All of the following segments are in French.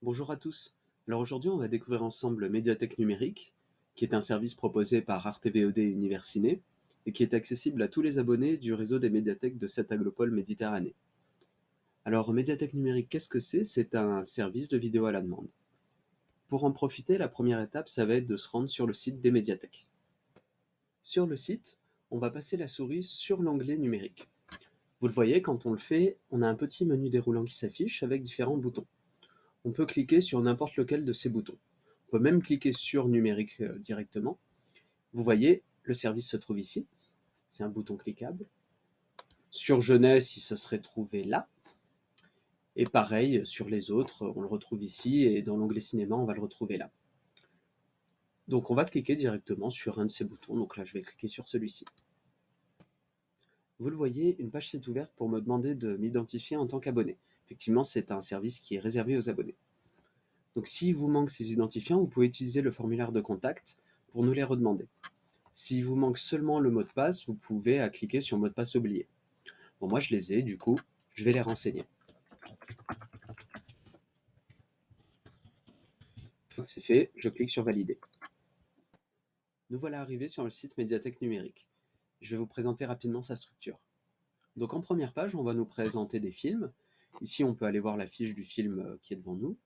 Bonjour à tous. Alors aujourd'hui, on va découvrir ensemble Médiathèque numérique, qui est un service proposé par ArtVOD Universiné et qui est accessible à tous les abonnés du réseau des médiathèques de cette aglopole Méditerranée. Alors Médiathèque numérique, qu'est-ce que c'est? C'est un service de vidéo à la demande. Pour en profiter, la première étape, ça va être de se rendre sur le site des médiathèques. Sur le site, on va passer la souris sur l'onglet numérique. Vous le voyez, quand on le fait, on a un petit menu déroulant qui s'affiche avec différents boutons. On peut cliquer sur n'importe lequel de ces boutons. On peut même cliquer sur numérique directement. Vous voyez, le service se trouve ici. C'est un bouton cliquable. Sur jeunesse, il se serait trouvé là. Et pareil, sur les autres, on le retrouve ici. Et dans l'onglet cinéma, on va le retrouver là. Donc on va cliquer directement sur un de ces boutons. Donc là, je vais cliquer sur celui-ci. Vous le voyez, une page s'est ouverte pour me demander de m'identifier en tant qu'abonné. Effectivement, c'est un service qui est réservé aux abonnés. Donc s'il vous manque ces identifiants, vous pouvez utiliser le formulaire de contact pour nous les redemander. S'il vous manque seulement le mot de passe, vous pouvez cliquer sur mot de passe oublié. Bon, moi je les ai, du coup, je vais les renseigner. Une fois que c'est fait, je clique sur valider. Nous voilà arrivés sur le site Médiathèque numérique. Je vais vous présenter rapidement sa structure. Donc en première page, on va nous présenter des films. Ici, on peut aller voir la fiche du film qui est devant nous.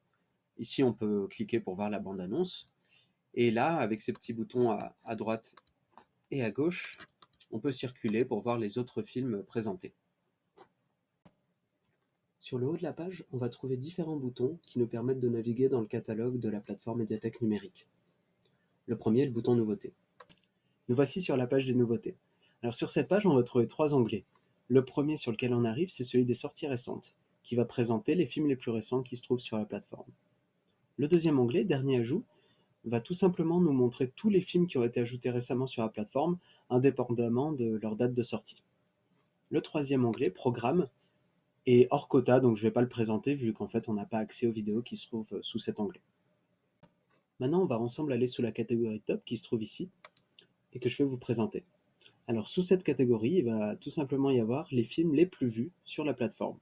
Ici, on peut cliquer pour voir la bande-annonce. Et là, avec ces petits boutons à droite et à gauche, on peut circuler pour voir les autres films présentés. Sur le haut de la page, on va trouver différents boutons qui nous permettent de naviguer dans le catalogue de la plateforme Médiathèque numérique. Le premier est le bouton Nouveautés. Nous voici sur la page des nouveautés. Alors sur cette page, on va trouver trois onglets. Le premier sur lequel on arrive, c'est celui des sorties récentes, qui va présenter les films les plus récents qui se trouvent sur la plateforme. Le deuxième onglet, Dernier ajout, va tout simplement nous montrer tous les films qui ont été ajoutés récemment sur la plateforme, indépendamment de leur date de sortie. Le troisième onglet, Programme, est hors quota, donc je ne vais pas le présenter vu qu'en fait on n'a pas accès aux vidéos qui se trouvent sous cet onglet. Maintenant, on va ensemble aller sous la catégorie Top qui se trouve ici et que je vais vous présenter. Alors sous cette catégorie, il va tout simplement y avoir les films les plus vus sur la plateforme.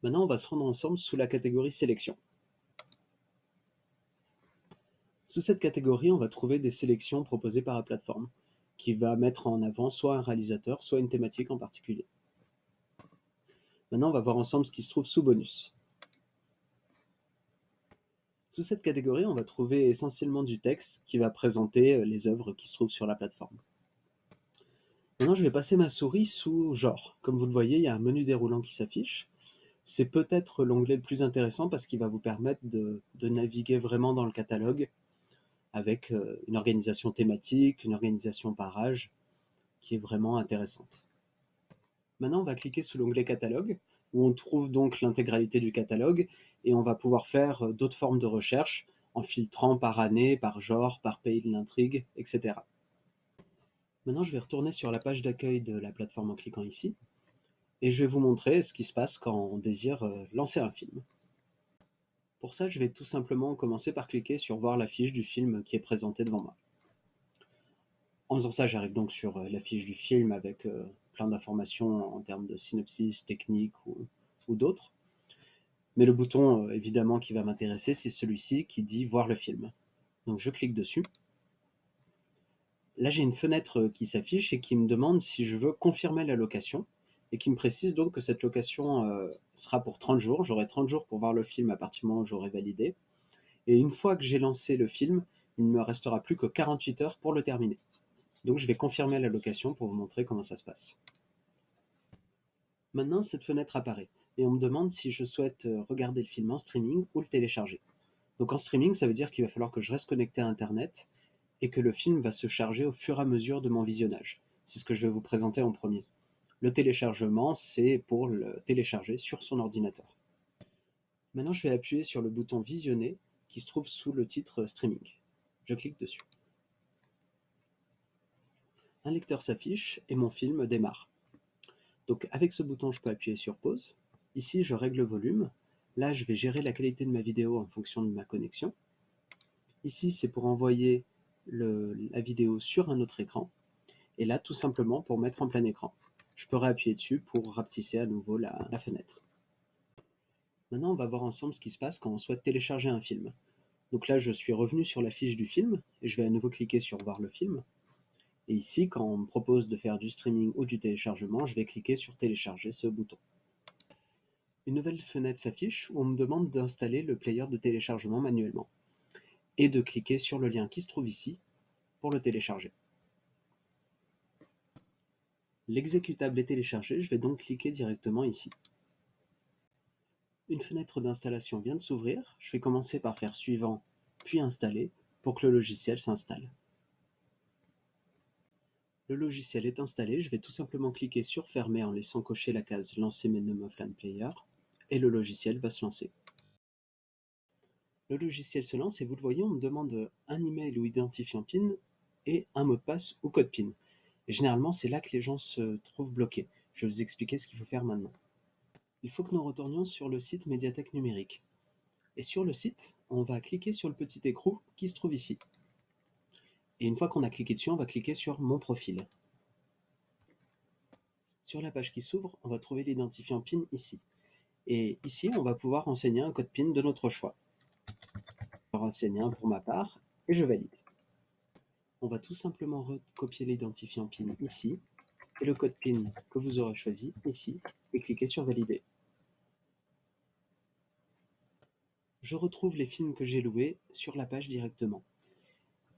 Maintenant, on va se rendre ensemble sous la catégorie Sélection. Sous cette catégorie, on va trouver des sélections proposées par la plateforme, qui va mettre en avant soit un réalisateur, soit une thématique en particulier. Maintenant, on va voir ensemble ce qui se trouve sous bonus. Sous cette catégorie, on va trouver essentiellement du texte qui va présenter les œuvres qui se trouvent sur la plateforme. Maintenant, je vais passer ma souris sous genre. Comme vous le voyez, il y a un menu déroulant qui s'affiche. C'est peut-être l'onglet le plus intéressant parce qu'il va vous permettre de naviguer vraiment dans le catalogue avec une organisation thématique, une organisation par âge qui est vraiment intéressante. Maintenant, on va cliquer sous l'onglet catalogue où on trouve donc l'intégralité du catalogue et on va pouvoir faire d'autres formes de recherche en filtrant par année, par genre, par pays de l'intrigue, etc. Maintenant, je vais retourner sur la page d'accueil de la plateforme en cliquant ici et je vais vous montrer ce qui se passe quand on désire lancer un film. Pour ça, je vais tout simplement commencer par cliquer sur voir la fiche du film qui est présentée devant moi. En faisant ça, j'arrive donc sur la fiche du film avec plein d'informations en termes de synopsis, technique ou d'autres. Mais le bouton évidemment qui va m'intéresser, c'est celui-ci qui dit voir le film. Donc je clique dessus. Là, j'ai une fenêtre qui s'affiche et qui me demande si je veux confirmer la location et qui me précise donc que cette location sera pour 30 jours. J'aurai 30 jours pour voir le film à partir du moment où j'aurai validé. Et une fois que j'ai lancé le film, il ne me restera plus que 48 heures pour le terminer. Donc je vais confirmer la location pour vous montrer comment ça se passe. Maintenant, cette fenêtre apparaît et on me demande si je souhaite regarder le film en streaming ou le télécharger. Donc en streaming, ça veut dire qu'il va falloir que je reste connecté à Internet et que le film va se charger au fur et à mesure de mon visionnage. C'est ce que je vais vous présenter en premier. Le téléchargement, c'est pour le télécharger sur son ordinateur. Maintenant, je vais appuyer sur le bouton visionner qui se trouve sous le titre streaming. Je clique dessus. Un lecteur s'affiche et mon film démarre. Donc avec ce bouton, je peux appuyer sur pause Ici, je règle le volume. Là, je vais gérer la qualité de ma vidéo en fonction de ma connexion. Ici, c'est pour envoyer la vidéo sur un autre écran. Et là, tout simplement, pour mettre en plein écran. Je peux réappuyer dessus pour rapetisser à nouveau la fenêtre. Maintenant, on va voir ensemble ce qui se passe quand on souhaite télécharger un film. Donc là, je suis revenu sur la fiche du film et je vais à nouveau cliquer sur voir le film. Et ici, quand on me propose de faire du streaming ou du téléchargement, je vais cliquer sur télécharger ce bouton. Une nouvelle fenêtre s'affiche où on me demande d'installer le player de téléchargement manuellement et de cliquer sur le lien qui se trouve ici pour le télécharger. L'exécutable est téléchargé, je vais donc cliquer directement ici. Une fenêtre d'installation vient de s'ouvrir, je vais commencer par faire suivant puis installer pour que le logiciel s'installe. Le logiciel est installé, je vais tout simplement cliquer sur fermer en laissant cocher la case lancer Menom Offline Player et le logiciel va se lancer. Le logiciel se lance et vous le voyez, on me demande un email ou identifiant PIN et un mot de passe ou code PIN. Et généralement, c'est là que les gens se trouvent bloqués. Je vais vous expliquer ce qu'il faut faire maintenant. Il faut que nous retournions sur le site Médiathèque Numérique. Et sur le site, on va cliquer sur le petit écrou qui se trouve ici. Et une fois qu'on a cliqué dessus, on va cliquer sur Mon profil. Sur la page qui s'ouvre, on va trouver l'identifiant PIN ici. Et ici, on va pouvoir renseigner un code PIN de notre choix. Je vais renseigner un pour ma part et je valide. On va tout simplement recopier l'identifiant PIN ici et le code PIN que vous aurez choisi ici et cliquer sur Valider. Je retrouve les films que j'ai loués sur la page directement.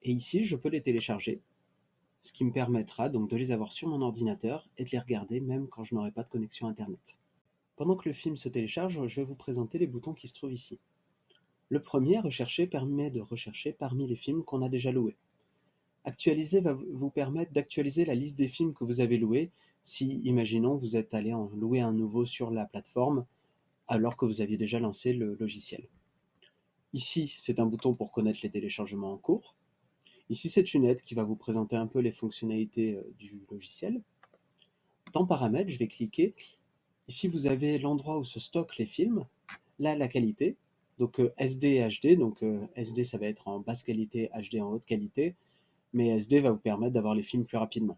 Et ici, je peux les télécharger, ce qui me permettra donc de les avoir sur mon ordinateur et de les regarder même quand je n'aurai pas de connexion Internet. Pendant que le film se télécharge, je vais vous présenter les boutons qui se trouvent ici. Le premier, Rechercher, permet de rechercher parmi les films qu'on a déjà loués. Actualiser va vous permettre d'actualiser la liste des films que vous avez loués si, imaginons, vous êtes allé en louer un nouveau sur la plateforme alors que vous aviez déjà lancé le logiciel. Ici, c'est un bouton pour connaître les téléchargements en cours. Ici, c'est une aide qui va vous présenter un peu les fonctionnalités du logiciel. Dans Paramètres, je vais cliquer. Ici, vous avez l'endroit où se stockent les films. Là, la qualité. Donc SD et HD. Donc SD, ça va être en basse qualité, HD en haute qualité. Mais SD va vous permettre d'avoir les films plus rapidement.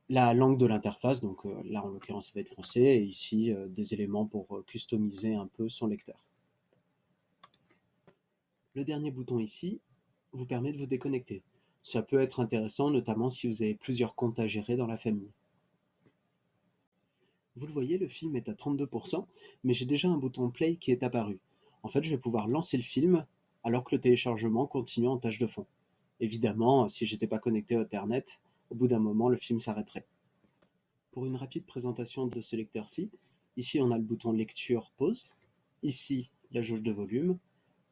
La langue de l'interface, donc là en l'occurrence ça va être français, et ici des éléments pour customiser un peu son lecteur. Le dernier bouton ici vous permet de vous déconnecter. Ça peut être intéressant, notamment si vous avez plusieurs comptes à gérer dans la famille. Vous le voyez, le film est à 32%, mais j'ai déjà un bouton play qui est apparu. En fait, je vais pouvoir lancer le film alors que le téléchargement continue en tâche de fond. Évidemment, si j'étais pas connecté à Internet, au bout d'un moment, le film s'arrêterait. Pour une rapide présentation de ce lecteur-ci, ici on a le bouton lecture pause, ici la jauge de volume,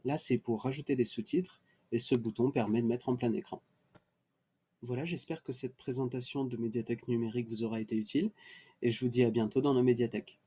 là c'est pour rajouter des sous-titres, et ce bouton permet de mettre en plein écran. Voilà, j'espère que cette présentation de médiathèque numérique vous aura été utile, et je vous dis à bientôt dans nos médiathèques.